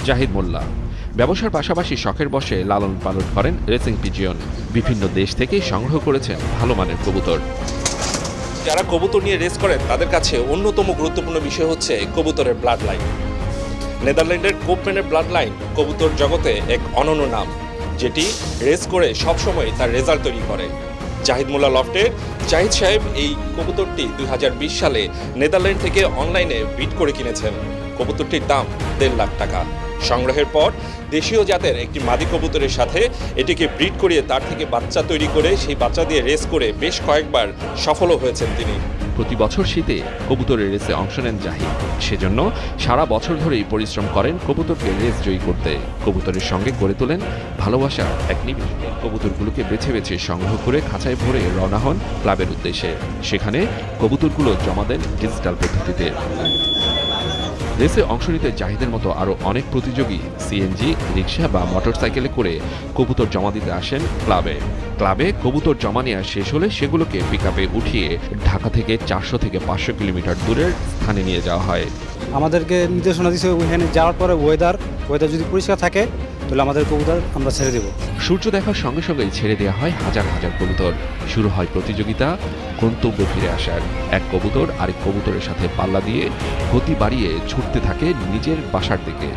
জাহিদ মোল্লা ব্যবসার পাশাপাশি শখের বশে লালন পালন করেন রেসিং পিজিয়ন। বিভিন্ন দেশ থেকে সংগ্রহ করেছেন ভালো মানের কবুতর। যারা কবুতর নিয়ে রেস করেন তাদের কাছে অন্যতম গুরুত্বপূর্ণ বিষয় হচ্ছে কবুতরের ব্লাড লাইন। নেদারল্যান্ডের কোপম্যানের ব্লাড লাইন কবুতর জগতে এক অনন্য নাম, যেটি রেস করে সবসময় তার রেজাল্ট তৈরি করে। জাহিদ মোল্লা লফটের জাহিদ সাহেব এই কবুতরটি 2020 সালে নেদারল্যান্ড থেকে অনলাইনে বিট করে কিনেছেন। কবুতরটির দাম 1.5 লাখ টাকা। সংগ্রহের পর দেশীয় জাতের একটি মাদি কবুতরের সাথে এটিকে ব্রিড করিয়ে তার থেকে বাচ্চা তৈরি করে সেই বাচ্চা দিয়ে রেস করে বেশ কয়েকবার সফলও হয়েছেন তিনি। প্রতি বছর শীতে কবুতরের রেসে অংশ নেন জাহিদ। সেজন্য সারা বছর ধরেই পরিশ্রম করেন কবুতরকে রেস জয়ী করতে। কবুতরের সঙ্গে গড়ে তোলেন ভালোবাসার এক নিবিড়। কবুতরগুলোকে বেছে বেছে সংগ্রহ করে খাঁচায় ভরে রওনা হন ক্লাবের উদ্দেশ্যে। সেখানে কবুতরগুলো জমা দেন ডিজিটাল পদ্ধতিতে। রেসে অংশ নিতে জাহিদের মতো আরও অনেক প্রতিযোগী সিএনজি, রিকশা বা মোটরসাইকেলে করে কবুতর জমা দিতে আসেন ক্লাবে কবুতর জমা নেওয়া শেষ হলে সেগুলোকে পিকআপে উঠিয়ে ঢাকা থেকে 400 থেকে 500 কিলোমিটার দূরের স্থানে নিয়ে যাওয়া হয়। আমাদেরকে নির্দেশনা দিচ্ছে ওইখানে যাওয়ার পরে ওয়েদার যদি পরিষ্কার থাকে তাহলে আমাদের কবুতর আমরা ছেড়ে দেব। সূর্য দেখার সঙ্গে সঙ্গেই ছেড়ে দেওয়া হয় হাজার হাজার কবুতর। শুরু হয় প্রতিযোগিতা গন্তব্যে ফিরে আসার। এক কবুতর আরেক কবুতরের সাথে পাল্লা দিয়ে গতি বাড়িয়ে ছুটতে থাকে নিজের বাসার দিকে।